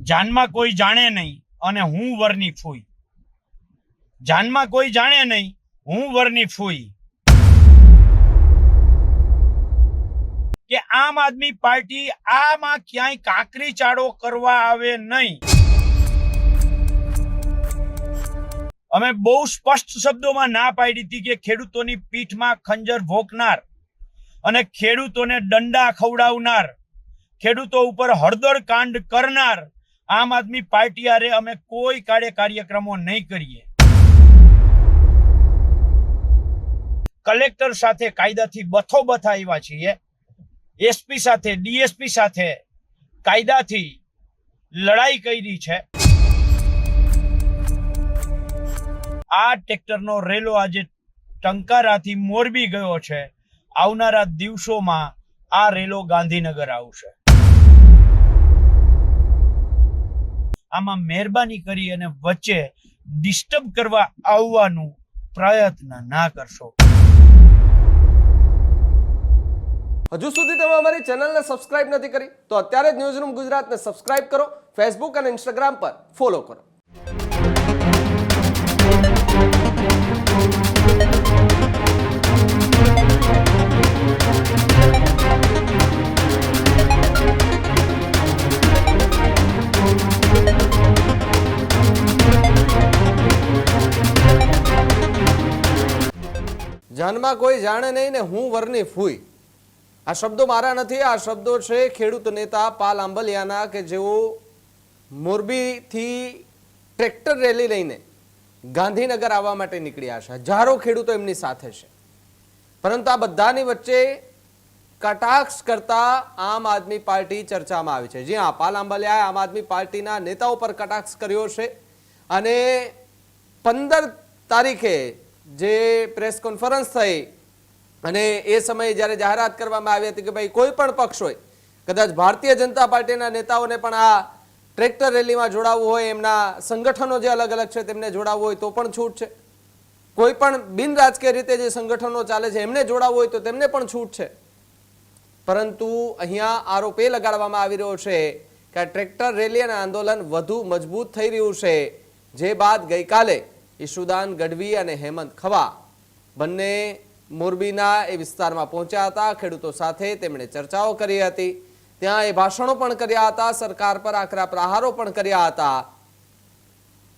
જાનમાં કોઈ જાણે નહીં અને હું વરની ફૂઈ. જાનમાં કોઈ જાણે નહીં, હું વરની ફૂઈ. કે આમ આદમી પાર્ટી આમાં ક્યાંય કાંકરી ચાળો કરવા આવે નહીં. અમે બહુ સ્પષ્ટ શબ્દોમાં ના પાડી હતી કે ખેડૂતોની પીઠમાં ખંજર ભોંકનાર અને ખેડૂતોને દંડા ખવડાવનાર, ખેડૂતો ઉપર હળદર કાંડ કરનાર આમ આદમી પાર્ટી આરે અમે કોઈ કાર્યક્રમો નહીં કરીએ. કલેક્ટર સાથે કાયદાથી બથોબથ આવ્યા છીએ. એસપી સાથે, ડીએસપી સાથે કાયદાથી લડાઈ કરી છે. આ ટ્રેક્ટરનો રેલો આજે ટંકારાથી મોરબી ગયો છે. આવનારા દિવસોમાં આ રેલો ગાંધીનગર આવશે. આમાં મહેરબાની કરી અને વચ્ચે ડિસ્ટર્બ કરવા આવવાનું પ્રયત્ન ના કરશો. હજુ સુધી તમે અમારી ચેનલને સબસ્ક્રાઇબ નથી કરી તો અત્યારે જ ન્યૂઝરૂમ ગુજરાતને સબસ્ક્રાઇબ કરો. ફેસબુક અને ઇન્સ્ટાગ્રામ પર ફોલો કરો. જાનમાં કોઈ જાણે નહીં ને હું વરની ફૂઈ. આ શબ્દો મારા નથી, આ શબ્દો છે ખેડૂત નેતા પાલ આંબલિયાના, કે જેઓ મોરબીથી ટ્રેક્ટર રેલી લઈને ગાંધીનગર આવવા માટે નીકળ્યા છે. હજારો ખેડૂતો એમની સાથે છે. પરંતુ આ બધાની વચ્ચે કટાક્ષ કરતા આમ આદમી પાર્ટી ચર્ચામાં આવી છે. જી હા, પાલ આંબલિયાએ આમ આદમી પાર્ટીના નેતાઓ પર કટાક્ષ કર્યો છે અને 15 તારીખે જે પ્રેસ કોન્ફરન્સ થઈ અને એ સમયે જ્યારે જાહેરાત કરવામાં આવી હતી કે ભાઈ કોઈ પણ પક્ષ હોય, કદાચ ભારતીય જનતા પાર્ટીના નેતાઓને પણ આ ટ્રેક્ટર રેલીમાં જોડાવવું હોય, એમના સંગઠનો જે અલગ અલગ છે તેમને જોડાવવું હોય તો પણ છૂટ છે. કોઈ પણ બિન રાજકીય રીતે જે સંગઠનો ચાલે છે એમને જોડાવવું હોય તો તેમને પણ છૂટ છે. પરંતુ અહીંયા આરોપ એ લગાડવામાં આવી રહ્યો છે કે આ ટ્રેક્ટર રેલી અને આંદોલન વધુ મજબૂત થઈ રહ્યું છે. જે બાદ ગઈકાલે ઈશુદાન ગઢવી અને હેમંત ખવા બંને મોરબીના એ વિસ્તારમાં પહોંચ્યા હતા. ખેડૂતો સાથે તેમણે ચર્ચાઓ કરી હતી. ત્યાં એ ભાષણો પણ કર્યા હતા, સરકાર પર આકરા પ્રહારો પણ કર્યા હતા.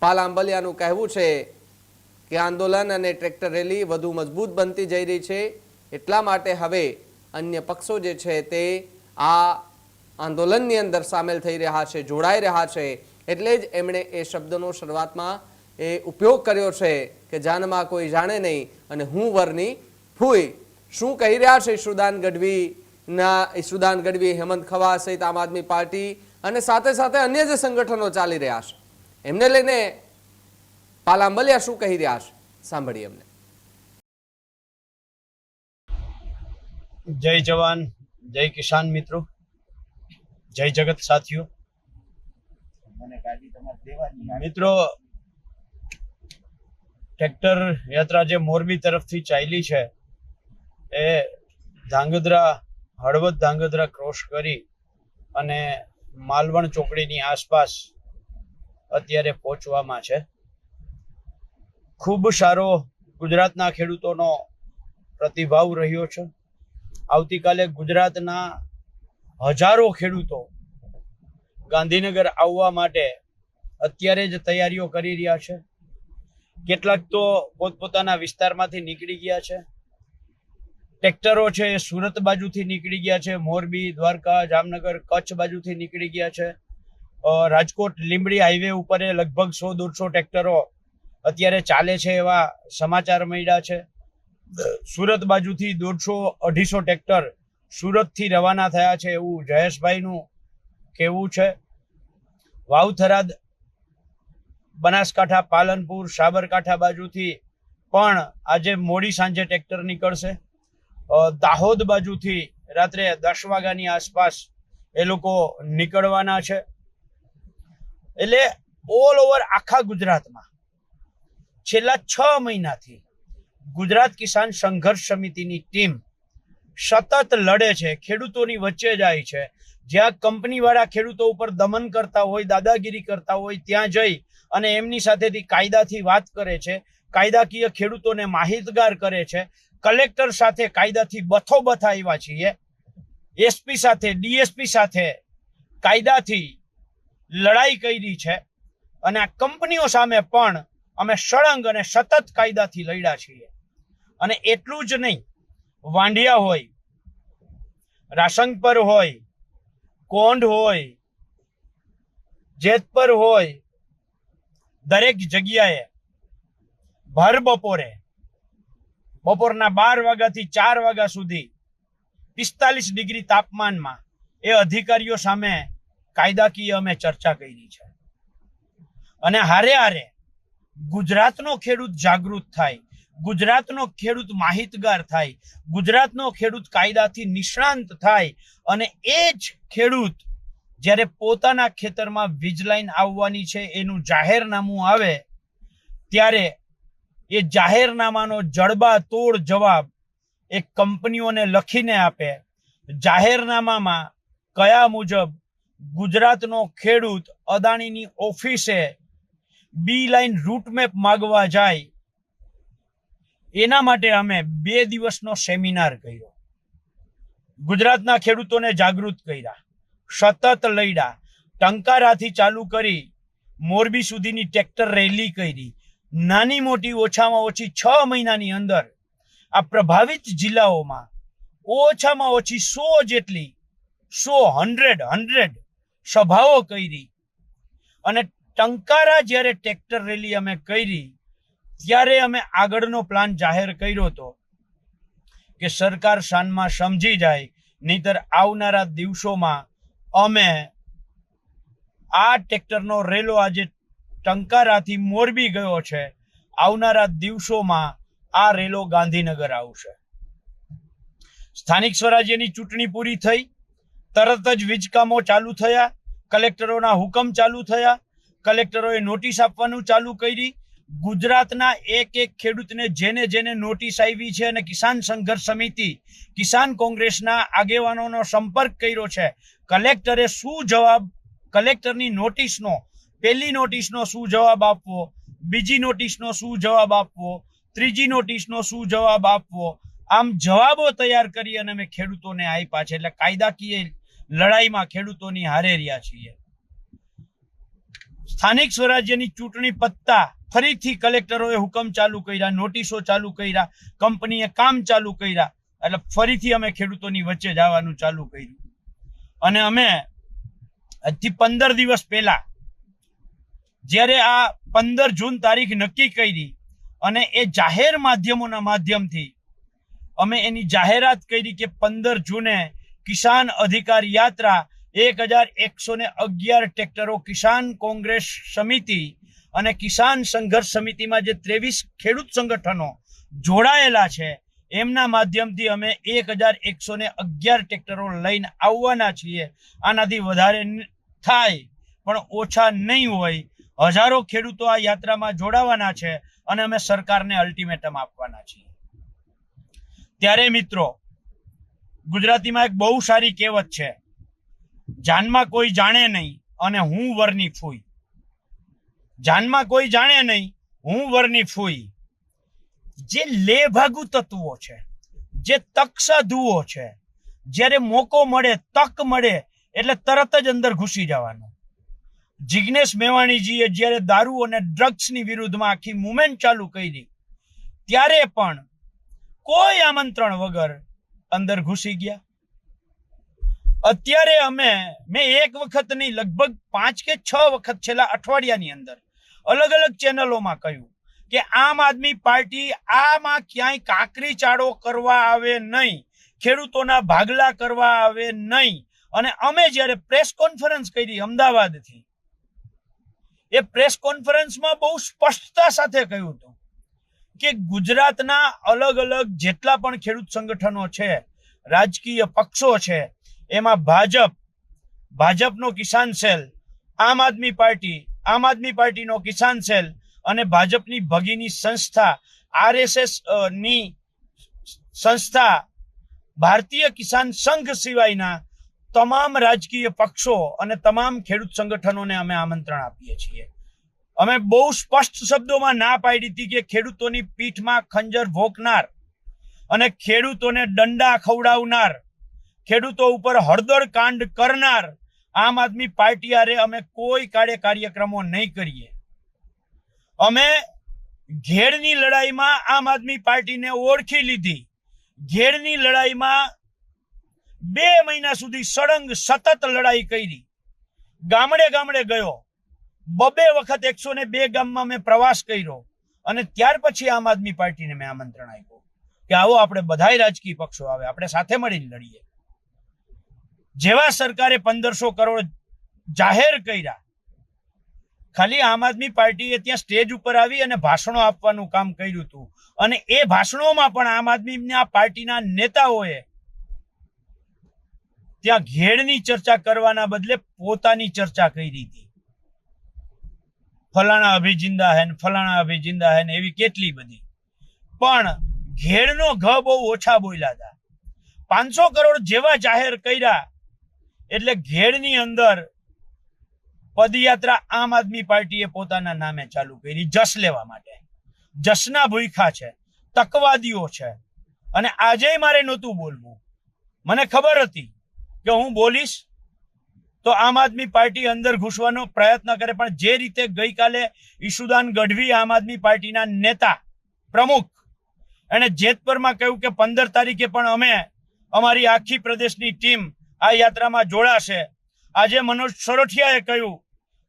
પાલ આંબલિયાનું કહેવું છે કે આંદોલન અને ટ્રેક્ટર રેલી વધુ મજબૂત બનતી જઈ રહી છે. એટલા માટે હવે અન્ય પક્ષો જે છે તે આ આંદોલનની અંદર સામેલ થઈ રહ્યા છે, જોડાઈ રહ્યા છે. એટલે જ એમણે એ શબ્દનો શરૂઆતમાં એ ઉપયોગ કર્યો છે કે જાનમાં કોઈ જાણે નહીં અને હું વરની ફૂઈ. શું કહી રહ્યા છે ઈશુદાન ગઢવી, હેમંત ખવા સહિત આમ આદમી પાર્ટી અને સાથે સાથે અન્ય જે સંગઠનો ચાલી રહ્યા છે એમને લઈને પાલ આંબલિયા શું કહી રહ્યા છે, સાંભળીએ એમને. જય જવાન, જય કિસાન મિત્રો, જય જગત સાથીઓ. મિત્રો, ટ્રેક્ટર યાત્રા જે મોરબી તરફથી ચાલી છે એ ધાંગધ્રા, હળવદ ધાંગધ્રા ક્રોસ કરી અને માલવણ ચોકડીની આસપાસ અત્યારે પહોંચવામાં છે. ખૂબ સારો ગુજરાતના ખેડૂતોનો પ્રતિભાવ રહ્યો છે. આવતીકાલે ગુજરાતના હજારો ખેડૂતો ગાંધીનગર આવવા માટે અત્યારે જ તૈયારીઓ કરી રહ્યા છે. કેટલાક તો પોતપોતાના વિસ્તારમાંથી નીકળી ગયા છે. ટ્રેક્ટરો છે એ સુરત બાજુથી નીકળી ગયા છે, મોરબી, દ્વારકા, જામનગર, કચ્છ બાજુથી નીકળી ગયા છે. રાજકોટ લીંબડી હાઈવે ઉપર લગભગ 100-150 ટ્રેક્ટરો અત્યારે ચાલે છે એવા સમાચાર મળ્યા છે. સુરત બાજુથી 150-250 ટ્રેક્ટર સુરતથી રવાના થયા છે એવું જયેશભાઈનું કહેવું છે. વાવથરાદ, બનાસકાંઠા, પાલનપુર, સાબરકાંઠા બાજુથી પણ આજે મોડી સાંજે ટ્રેક્ટર નીકળશે. દાહોદ બાજુથી રાત્રે 10 વાગ્યાની આસપાસ એ લોકો નીકળવાના છે. એટલે ઓલ ઓવર આખા ગુજરાતમાં છેલ્લા 6 મહિનાથી ગુજરાત કિસાન સંઘર્ષ સમિતિની ટીમ સતત લડે છે, ખેડૂતોની વચ્ચે જાય છે. જ્યાં કંપનીવાળા ખેડૂતો ઉપર દમન કરતા હોય, દાદાગીરી કરતા હોય, ત્યાં જઈ અને એમની સાથેથી કાયદાથી વાત કરે છે, કાયદાકીય ખેડૂતોને માહિતગાર કરે છે. કલેક્ટર સાથે કાયદાથી બથોબથ આવ્યા છીએ, એસપી સાથે, ડીએસપી સાથે કાયદાથી લડાઈ કરી છે અને આ કંપનીઓ સામે પણ અમે સળંગ અને સતત કાયદાથી લડ્યા છીએ. અને એટલું જ નહીં, વાંઢિયા હોય, રાસંગપર હોય, કોંઢ હોય, જેતપર હોય, દરેક જગ્યાએ ભર બપોરે, બપોરના 12 વાગ્યાથી 4 વાગ્યા સુધી 45 ડિગ્રી તાપમાનમાં એ અધિકારીઓ સામે કાયદાકીય અમે ચર્ચા કરી છે. અને હારે હારે ગુજરાતનો ખેડૂત જાગૃત થાય, ગુજરાતનો ખેડૂત માહિતગાર થાય, ગુજરાતનો ખેડૂત કાયદાથી નિષ્ણાંત થાય અને એ જ ખેડૂત જ્યારે પોતાના ખેતરમાં વીજ લાઈન આવવાની છે એનું જાહેરનામું આવે ત્યારે એ જાહેરનામાનો જડબા તોડ જવાબ એ કંપનીઓને લખીને આપે. જાહેરનામામાં કયા મુજબ ગુજરાતનો ખેડૂત અદાણીની ઓફિસે બી લાઈન રૂટમેપ માગવા જાય, એના માટે અમે 2 દિવસનો સેમિનાર કર્યો. ગુજરાતના ખેડૂતોને જાગૃત કર્યા, સતત લડ્યા, ટંકારાથી ચાલુ કરી મોરબી સુધીની ટ્રેક્ટર રેલી કરી. નાની મોટી ઓછામાં ઓછી 6 મહિનાની અંદર આ પ્રભાવિત જિલ્લાઓમાં ઓછામાં ઓછી 100 જેટલી 100 સભાઓ કરી. અને ટંકારા જ્યારે ટ્રેક્ટર રેલી અમે કરી ત્યારે અમે આગળનો પ્લાન જાહેર કર્યો હતો કે સરકાર શાનમાં સમજી જાય, નહીતર આવનારા દિવસોમાં અમે આ ટ્રેક્ટરનો રેલો આજે ટંકારાથી મોરબી ગયો છે, આવનારા દિવસોમાં આ રેલો ગાંધીનગર આવશે. સ્થાનિક સ્વરાજ્યની ચૂંટણી પૂરી થઈ, તરત જ વીજ કામો ચાલુ થયા, કલેક્ટરોના હુકમ ચાલુ થયા, કલેક્ટરોએ નોટિસ આપવાનું ચાલુ કરી. ગુજરાતના એક ખેડૂતને જેને નોટિસ આવી છે અને કિસાન સંઘર્ષ સમિતિ, કિસાન કોંગ્રેસના આગેવાનોનો સંપર્ક કર્યો છે. કલેક્ટરે શું જવાબ, કલેક્ટરની નોટિસનો, પહેલી નોટિસનો શું જવાબ આપવો, બીજી નોટિસનો શું જવાબ આપવો, ત્રીજી નોટિસનો શું જવાબ આપવો, આમ જવાબો તૈયાર કરી અને અમે ખેડૂતોને આપ્યા છે. એટલે કાયદાકીય લડાઈમાં ખેડૂતોની હારે રહ્યા છીએ. સ્થાનિક સ્વરાજ્યની ચૂંટણી પત્તા ફરીથી કલેક્ટરોએ હુકમ ચાલુ કર્યા, નોટિસો ચાલુ કર્યા, કંપનીએ કામ ચાલુ કર્યા. એટલે ફરીથી અમે ખેડૂતોની વચ્ચે જવાનું ચાલુ કર્યું. અને અમે આજથી 15 દિવસ પહેલા જ્યારે આ 15 જૂન તારીખ નક્કી કરી અને એ જાહેર માધ્યમોના માધ્યમથી અમે એની જાહેરાત કરી કે 15 જૂને કિસાન અધિકાર યાત્રા 1111 ટ્રેક્ટરો કિસાન કોંગ્રેસ સમિતિ અને કિસાન સંઘર્ષ સમિતિમાં જે 23 ખેડૂત સંગઠનો જોડાયેલા છે એમના માધ્યમથી અમે 1111 ટ્રેક્ટરો લઈને આવવાના છીએ. આનાથી વધારે થાય પણ ઓછા નહીં હોય. હજારો ખેડૂતો આ યાત્રામાં જોડાવાના છે અને અમે સરકારને અલ્ટિમેટમ આપવાના છીએ. ત્યારે મિત્રો, ગુજરાતીમાં એક બહુ સારી કહેવત છે, જાનમાં કોઈ જાણે નહીં અને હું વરની ફૂઈ. જાનમાં કોઈ જાણે નહીં, હું વરની ફૂઈ. જે લેભાગુ તત્વો છે, જે તક સાધુઓ છે, જ્યારે મોકો મળે, તક મળે એટલે તરત જ અંદર ઘૂસી જવાનું. જિગ્નેશ મેવાણીજીએ જ્યારે દારૂ અને ડ્રગ્સની વિરુદ્ધમાં આખી મુવમેન્ટ ચાલુ કરી ત્યારે પણ કોઈ આમંત્રણ વગર અંદર ઘૂસી ગયા. અત્યારે મેં એક વખત નહીં, લગભગ 5 કે 6 વખત છેલ્લા અઠવાડિયાની અંદર અલગ અલગ ચેનલોમાં કહ્યું કે આમ આદમી પાર્ટી આમાં ક્યાંય કાંકરી ચાળો કરવા આવે નહીં, ખેડૂતોના ભાગલા કરવા આવે નહીં. અને અમે જ્યારે પ્રેસ કોન્ફરન્સ કરી અમદાવાદથી, એ પ્રેસ કોન્ફરન્સમાં બહુ સ્પષ્ટતા સાથે કહ્યું હતું કે ગુજરાતના અલગ અલગ જેટલા પણ ખેડૂત સંગઠનો છે, રાજકીય પક્ષો છે, એમાં ભાજપનો કિસાન સેલ, આમ આદમી પાર્ટીનો કિસાન સેલ અને ભાજપની ભગીની સંસ્થા RSS ની સંસ્થા ભારતીય કિસાન સંઘ સિવાયના તમામ રાજકીય પક્ષો અને તમામ ખેડૂત સંગઠનોને અમે આમંત્રણ આપીએ છીએ. અમે બહુ સ્પષ્ટ શબ્દોમાં ના પાડી હતી કે ખેડૂતોની પીઠમાં ખંજર ભોંકનાર અને ખેડૂતોને દંડા ખવડાવનાર, ખેડૂતો ઉપર હળદર કાંડ કરનાર આમ આદમી પાર્ટી હારે અમે કોઈ કાર્યક્રમો નહીં કરીએ. અમે ઘેડની લડાઈમાં આમ આદમી પાર્ટીને ઓળખી લીધી. ઘેડની લડાઈમાં 2 મહિના સુધી સળંગ સતત લડાઈ કરી. ગામડે ગામડે ગયો, 2 વખત 102 ગામમાં મેં પ્રવાસ કર્યો અને ત્યાર પછી આમ આદમી પાર્ટીને મેં આમંત્રણ આપ્યું કે આવો આપણે બધાય રાજકીય પક્ષો આવે, આપણે સાથે મળીને લડીએ. જેવા સરકારે 1500 કરોડ જાહેર કર્યા, ખાલી આમ આદમી પાર્ટીએ ત્યાં સ્ટેજ ઉપર આવી અને ભાષણો આપવાનું કામ કર્યું હતું અને એ ભાષણોમાં પણ આમ આદમી પાર્ટીના નેતાઓએ ત્યાં ઘેડની ચર્ચા કરવાના બદલે પોતાની ચર્ચા કરી હતી. ફલાણા અભી જિંદા હે, ફલાણા અભી જિંદા હે, એવી કેટલી બધી. પણ ઘેડનો ઘ બહુ ઓછા બોલ્યા હતા. 500 કરોડ જેવા જાહેર કર્યા એટલે ઘેડની અંદર પદયાત્રા આમ આદમી પાર્ટીએ પોતાના નામે ચાલુ કરી, જશ લેવા માટે. જશના ભૂખા છે, તકવાદીઓ છે. અને આજે મારે નહોતું બોલવું. મને ખબર હતી કે હું બોલીશ તો આમ આદમી પાર્ટી અંદર ઘૂસવાનો પ્રયત્ન કરે, પણ જે રીતે ગઈકાલે ઈશુદાન ગઢવી આમ આદમી પાર્ટીના નેતા પ્રમુખ એને જેતપરમાં કહ્યું કે 15 તારીખે પણ અમે અમારી આખી પ્રદેશની ટીમ આ યાત્રામાં જોડાશે. આજે મનોજ સોરઠિયાએ કહ્યું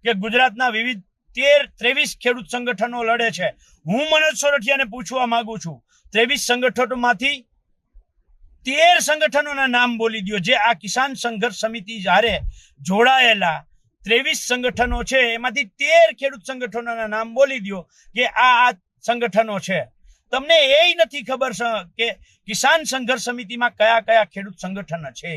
કે ગુજરાતના વિવિધ 23 ખેડૂત સંગઠનો લડે છે. હું મનોજ સોરઠિયાને પૂછવા માંગુ છું, 23 સંગઠનોમાંથી 13 સંગઠનોના નામ બોલી દો જે આ કિસાન સંઘર્ષ સમિતિ જ્યારે જોડાયેલા 23 સંગઠનો છે એમાંથી 13 ખેડૂત સંગઠનોના નામ બોલી દો કે આ સંગઠનો છે. તમને એ નથી ખબર કે કિસાન સંઘર્ષ સમિતિમાં કયા કયા ખેડૂત સંગઠન છે.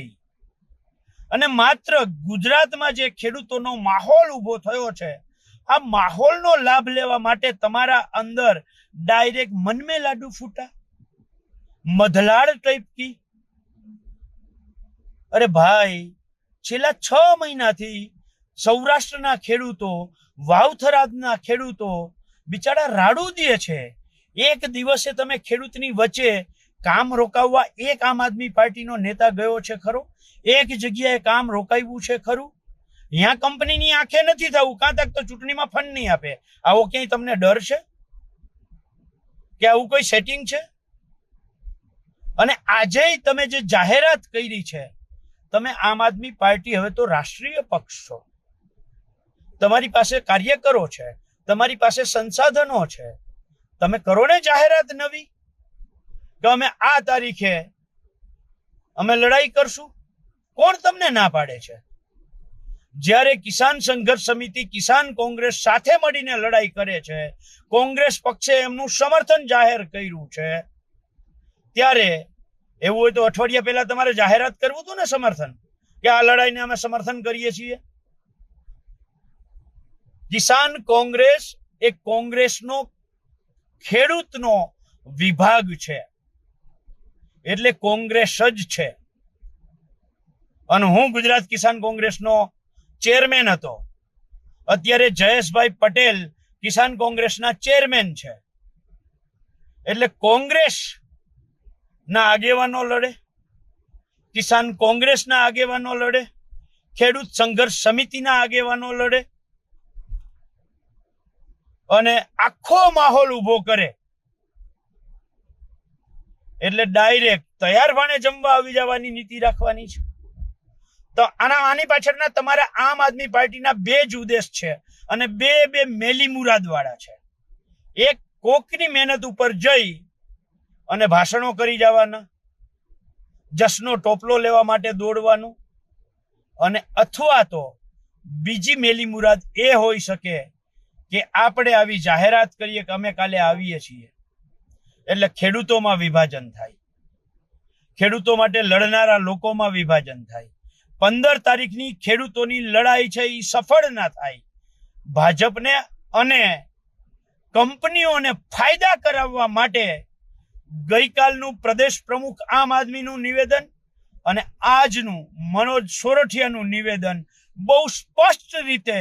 અને માત્ર ગુજરાતમાં જે ખેડૂતોનો માહોલ ઉભો થયો છે, આ માહોલનો લાભ લેવા માટે તમારા અંદર ડાયરેક્ટ મન મેં લાડુ ફૂટા, મધલાડ ટાઈપ કી. અરે ભાઈ, છેલ્લા 6 મહિનાથી સૌરાષ્ટ્રના ખેડૂતો, વાવથરાદના ખેડૂતો બિચારા રાડું દે છે. એક દિવસે તમે ખેડૂતની વચ્ચે કામ રોકાવવા એક આમ આદમી પાર્ટીનો નેતા ગયો છે ખરો? એક જગ્યાએ કામ રોકાવ્યું છે ખરું? અહીંયા કંપનીની આંખે નથી થવું, કાં તક તો ચૂંટણીમાં ફંડ નહીં આપે. આવો ક્યાંય તમને ડર છે કે આવું કોઈ સેટિંગ છે? અને આજે તમે જે જાહેરાત કરી છે, તમે આમ આદમી પાર્ટી હવે તો રાષ્ટ્રીય પક્ષ છો. તમારી પાસે કાર્યકરો છે, તમારી પાસે સંસાધનો છે. તમે કરો ને જાહેરાત નવી કે અમે આ તારીખે અમે લડાઈ કરશું. કોણ તમને ના પાડે છે? જ્યારે કિસાન સંઘર્ષ સમિતિ કિસાન કોંગ્રેસ સાથે મળીને લડાઈ કરે છે, કોંગ્રેસ પક્ષે એમનું સમર્થન જાહેર કર્યું છે, ત્યારે એવું હોય તો અઠવાડિયા પહેલા તમારે જાહેરાત કરવું હતું ને સમર્થન, કે આ લડાઈને અમે સમર્થન કરીએ છીએ. કિસાન કોંગ્રેસ એ કોંગ્રેસનો ખેડૂતનો વિભાગ છે, એટલે કોંગ્રેસ જ છે. અને હું ગુજરાત કિસાન કોંગ્રેસનો ચેરમેન હતો. અત્યારે જયેશભાઈ પટેલ કિસાન કોંગ્રેસના ચેરમેન છે. એટલે કોંગ્રેસ ના આગેવાનો લડે, કિસાન કોંગ્રેસના આગેવાનો લડે, ખેડૂત સંઘર્ષ સમિતિના આગેવાનો લડે અને આખો માહોલ ઉભો કરે. એટલે ડાયરેક્ટ તૈયાર ભાણે જમવા આવી જવાની નીતિ રાખવાની છે. તો આની પાછળના તમારા આમ આદમી પાર્ટીના 2 જ ઉદ્દેશ છે અને બે મેલી મુરાદ વાળા છે. એક, કોકની મહેનત ઉપર જઈ અને ભાષણો કરી જવાના, જશનો ટોપલો લેવા માટે દોડવાનું, અને અથવા તો બીજી મેલી મુરાદ એ હોઈ શકે કે આપણે આવી જાહેરાત કરીએ કે અમે કાલે આવીએ છીએ, એટલે ખેડૂતોમાં વિભાજન થાય, ખેડૂતો માટે લડનારા લોકોમાં વિભાજન થાય. 15 તારીખની ખેડૂતોની લડાઈ છે એ સફળ ના થાય. ભાજપને અને કંપનીઓને ફાયદા કરાવવા માટે ગઈકાલનું પ્રદેશ પ્રમુખ આમ આદમીનું નિવેદન અને આજનું મનોજ સોરઠિયાનું નિવેદન બહુ સ્પષ્ટ રીતે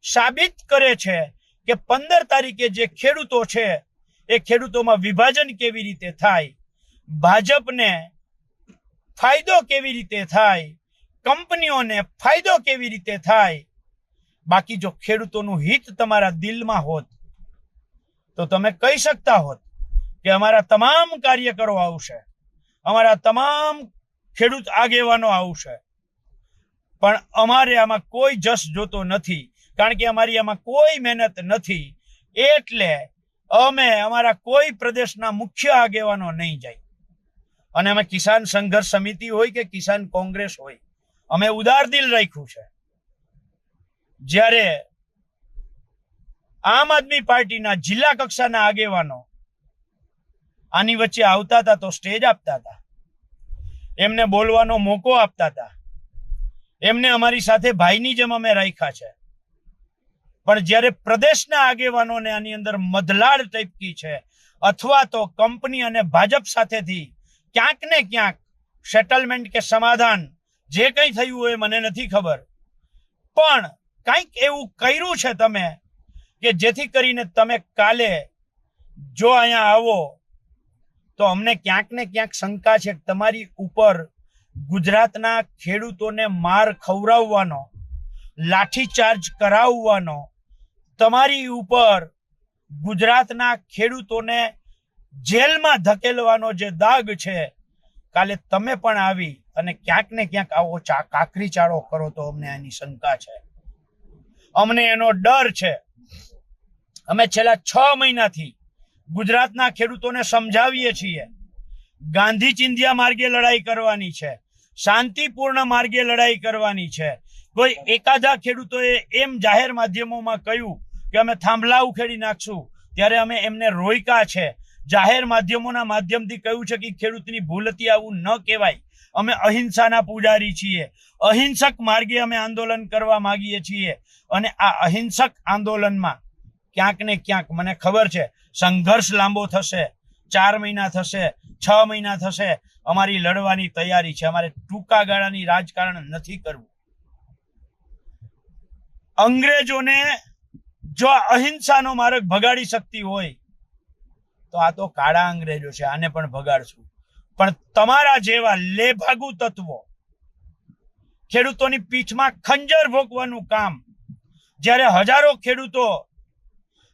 સાબિત કરે છે કે 15 તારીખે જે ખેડૂતો છે એ ખેડૂતોમાં વિભાજન કેવી રીતે થાય, ભાજપને ફાયદો કેવી રીતે થાય, કંપનીઓને ફાયદો કેવી રીતે થાય. બાકી જો ખેડૂતોનું હિત તમારા દિલમાં હોત તો તમે કહી શકતા હોત કે અમારા તમામ કાર્યકરો આવશે, અમારા તમામ ખેડૂત આગેવાનો આવશે, પણ અમારે આમાં કોઈ જશ જોતો નથી, કારણ કે અમારી આમાં કોઈ મહેનત નથી, એટલે અમે અમારા કોઈ પ્રદેશના મુખ્ય આગેવાનો નહીં જાય. અને અમે કિસાન સંઘર્ષ સમિતિ હોય કે કિસાન કોંગ્રેસ હોય, અમે ઉદાર દિલ રાખ્યું છે. જ્યારે આમ આદમી પાર્ટીના જિલ્લા કક્ષાના આગેવાનો આની વચ્ચે આવતા હતા તો સ્ટેજ આપતા હતા, એમને બોલવાનો મોકો આપતા હતા, એમને અમારી સાથે ભાઈની જેમ અમે રાખ્યા છે. પણ જ્યારે પ્રદેશના આગેવાનોને આની અંદર મધલાડ ટપકી છે, અથવા તો કંપની અને ભાજપ સાથેથી ક્યાંક ને ક્યાંક સેટલમેન્ટ કે સમાધાન જે કંઈ થયું હોય મને નથી ખબર, પણ કંઈક એવું કર્યું છે તમે કે જેથી કરીને તમે કાલે જો અહીંયા આવો તો અમને ક્યાંક ને ક્યાંક શંકા છે કે તમારી ઉપર ગુજરાતના ખેડૂતોને માર ખવડાવવાનો, લાઠીચાર્જ કરાવવાનો, તમારી ઉપર ગુજરાતના ખેડૂતોને જેલમાં ધકેલવાનો જે દાગ છે, કાલે તમે પણ આવી અને ક્યાંક ને ક્યાંક આવો કાકરી ચાળો કરો તો અમને એની શંકા છે, અમને એનો ડર છે. અમે છેલ્લા 6 મહિનાથી ગુજરાતના ખેડૂતોને સમજાવીએ છીએ ગાંધી ચિંધ્યા માર્ગે લડાઈ કરવાની છે, શાંતિપૂર્ણ માર્ગે લડાઈ કરવાની છે. કોઈ એકાદા ખેડૂતોએ એમ જાહેર માધ્યમોમાં કહ્યું કે અમે થાંભલા ઉખેડી નાખશું, ત્યારે અમે એમને રોક્યા છે. જાહેર માધ્યમોના માધ્યમથી કહ્યું છે કે ખેડૂતની ભૂલ હતી, આવું ન કહેવાય. અમે અહિંસાના પૂજારી છીએ, અહિંસક માર્ગે અમે આંદોલન કરવા માંગીએ છીએ. અને આ અહિંસક આંદોલનમાં ક્યાંક ને ક્યાંક મને ખબર છે સંઘર્ષ લાંબો થશે, 4 મહિના થશે, 6 મહિના થશે. અમારી લડવાની તૈયારી છે. અમારે ટૂંકા ગાળાની રાજકારણ નથી કરવું. અંગ્રેજોને જો અહિંસાનો માર્ગ ભગાડી શકતી હોય તો આ તો કાળા અંગ્રેજો છે, આને પણ ભગાડશું. પણ તમારા જેવા લેભાગુ તત્વો ખેડૂતોની પીઠમાં ખંજર ભોંકવાનું કામ, જ્યારે હજારો ખેડૂતો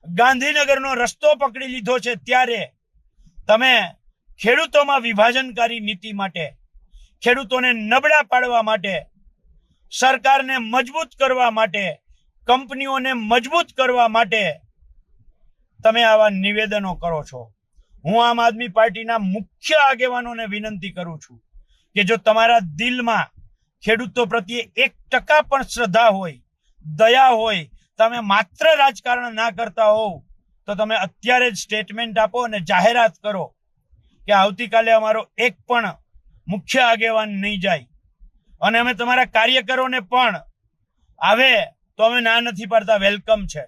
ગાંધીનગરનો રસ્તો પકડી લીધો છે, ત્યારે તમે ખેડૂતોમાં વિભાજનકારી નીતિ માટે, ખેડૂતોને નબળા પાડવા માટે, સરકારને મજબૂત કરવા માટે, કંપનીઓને મજબૂત કરવા માટે તમે આવા નિવેદનો કરો છો. હું આમ આદમી પાર્ટીના મુખ્ય આગેવાનોને વિનંતી કરું છું કે જો તમારા દિલમાં ખેડૂતો પ્રત્યે 1% પણ શ્રદ્ધા હોય, દયા હોય, તમે માત્ર રાજકારણ ના કરતા હોવ તો તમે અત્યારે જ સ્ટેટમેન્ટ આપો અને જાહેરાત કરો કે આવતીકાલે અમારો એક પણ મુખ્ય આગેવાન નહીં જાય. અને અમે તમારા કાર્યકરોને પણ આવે તો અમે ના નથી પાડતા, વેલકમ છે,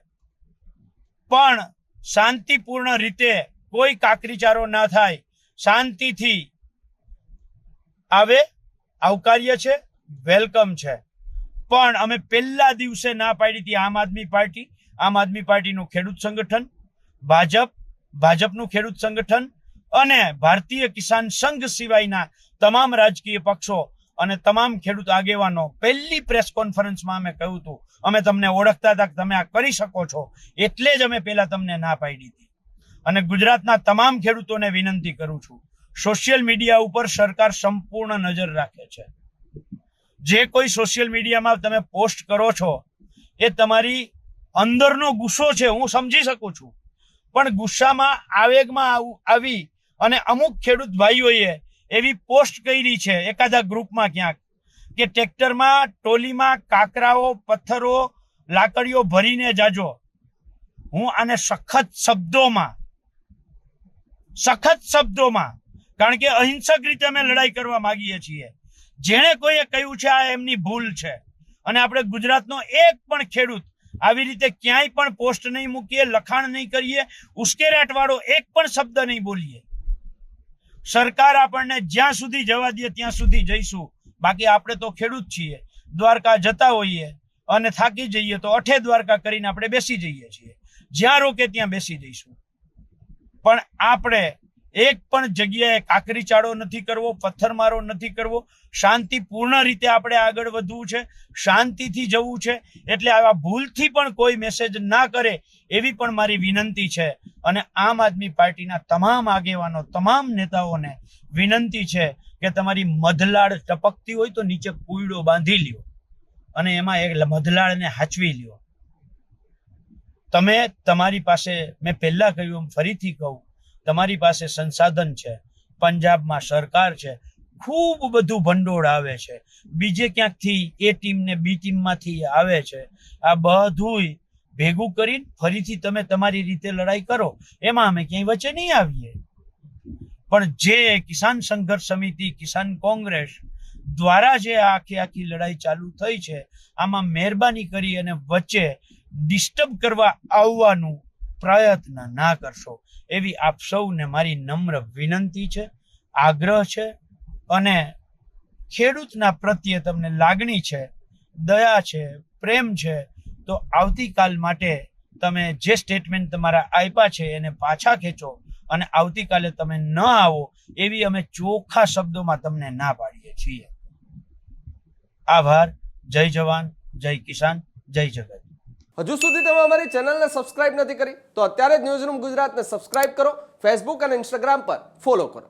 પણ શાંતિપૂર્ણ રીતે કોઈ કાકરીચારો ના થાય, શાંતિથી આવે, આવકાર્ય છે, વેલકમ છે. પણ અમે પહેલા દિવસે ના પાડી હતી આમ આદમી પાર્ટીનું ખેડૂત સંગઠન, ભાજપનું ખેડૂત સંગઠન અને ભારતીય કિસાન સંઘ સિવાયના તમામ રાજકીય પક્ષો અને તમામ ખેડૂત આગેવાનો પહેલી પ્રેસ કોન્ફરન્સમાં અમે કહ્યું હતું અમે તમને ઓળખતા હતા કે તમે આ કરી શકો છો, એટલે જ અમે પહેલા તમને ના પાડી હતી. અને ગુજરાતના તમામ ખેડૂતોને વિનંતી કરું છું, સોશિયલ મીડિયા ઉપર સરકાર સંપૂર્ણ નજર રાખે છે. જે કોઈ સોશિયલ મીડિયામાં તમે પોસ્ટ કરો છો એ તમારી અંદરનો ગુસ્સો છે, હું સમજી શકું છું, પણ ગુસ્સામાં આવેગમાં આવી અને અમુક ખેડૂત ભાઈઓએ એવી પોસ્ટ કરી છે એકાદા ગ્રુપમાં ક્યાંક કે ટ્રેક્ટરમાં ટોલીમાં કાકરાઓ, પથ્થરો, લાકડીઓ ભરીને જાજો. હું આને સખત શબ્દોમાં, કારણ કે અહિંસક રીતે અમે લડાઈ કરવા માંગીએ છીએ. જેણે કોઈએ કહ્યું છે આ એમની ભૂલ છે. અને આપણે ગુજરાતનો એક પણ ખેડૂત આવી રીતે ક્યાંય પણ પોસ્ટ નહીં મૂકીએ, લખાણ નહીં કરીએ, ઉશ્કેરાટ વાળો એક પણ શબ્દ નહીં બોલીએ. સરકાર આપણને જ્યાં સુધી જવા દે ત્યાં સુધી જઈશું, બાકી આપણે તો ખેડૂત છીએ. દ્વારકા જતા હોઈએ અને થાકી જઈએ તો અઠે દ્વારકા કરીને આપણે બેસી જઈએ છીએ, જ્યાં રોકે ત્યાં બેસી જઈશું. પણ આપણે એક પણ જગ્યાએ કાકરી ચાળો નથી કરવો, પથ્થરમારો નથી કરવો. શાંતિપૂર્ણ રીતે આપણે આગળ વધવું છે, શાંતિથી જવું છે. એટલે આવા ભૂલથી પણ કોઈ મેસેજ ના કરે એવી પણ મારી વિનંતી છે. અને આમ આદમી પાર્ટીના તમામ આગેવાનો, તમામ નેતાઓને વિનંતી છે કે તમારી મધલાડ ટપકતી હોય તો નીચે કુયડો બાંધી લ્યો અને એમાં એક મધલાડને હાચવી લ્યો. તમે તમારી પાસે, મેં પહેલા કહ્યું એમ ફરીથી કહું, તમારી પાસે સંસાધન છે, પંજાબમાં સરકાર છે, ખૂબ બધું ભંડોળ આવે છે, બીજે ક્યાંકથી એ ટીમ ને બી ટીમમાંથી આવે છે. આ બધુંય ભેગું કરીને ફરીથી તમે તમારી રીતે લડાઈ કરો, એમાં અમે ક્યાંય વચ્ચે નહીં આવીએ. પણ જે કિસાન સંઘર્ષ સમિતિ, કિસાન કોંગ્રેસ દ્વારા જે આખી લડાઈ ચાલુ થઈ છે, આમાં મહેરબાની કરી અને વચ્ચે ડિસ્ટર્બ કરવા આવવાનું પ્રયત્ન ના કરશો એવી આપ સૌને મારી નમ્ર વિનંતી છે, આગ્રહ છે. અને ખેડૂતના પ્રત્યે તમને લાગણી છે, દયા છે, પ્રેમ છે, તો આવતીકાલ માટે તમે જે સ્ટેટમેન્ટ તમારા આપ્યા છે એને પાછા ખેંચો અને આવતીકાલે તમે ન આવો એવી અમે ચોખ્ખા શબ્દોમાં તમને ના પાડીએ છીએ. આભાર. જય જવાન, જય કિસાન, જય જગત. હજુ સુધી તમે અમારી ચેનલને સબસ્ક્રાઇબ નથી કરી તો અત્યારે જ ન્યૂઝરૂમ ગુજરાતને સબસ્ક્રાઇબ કરો, ફેસબુક અને ઇન્સ્ટાગ્રામ પર ફોલો કરો.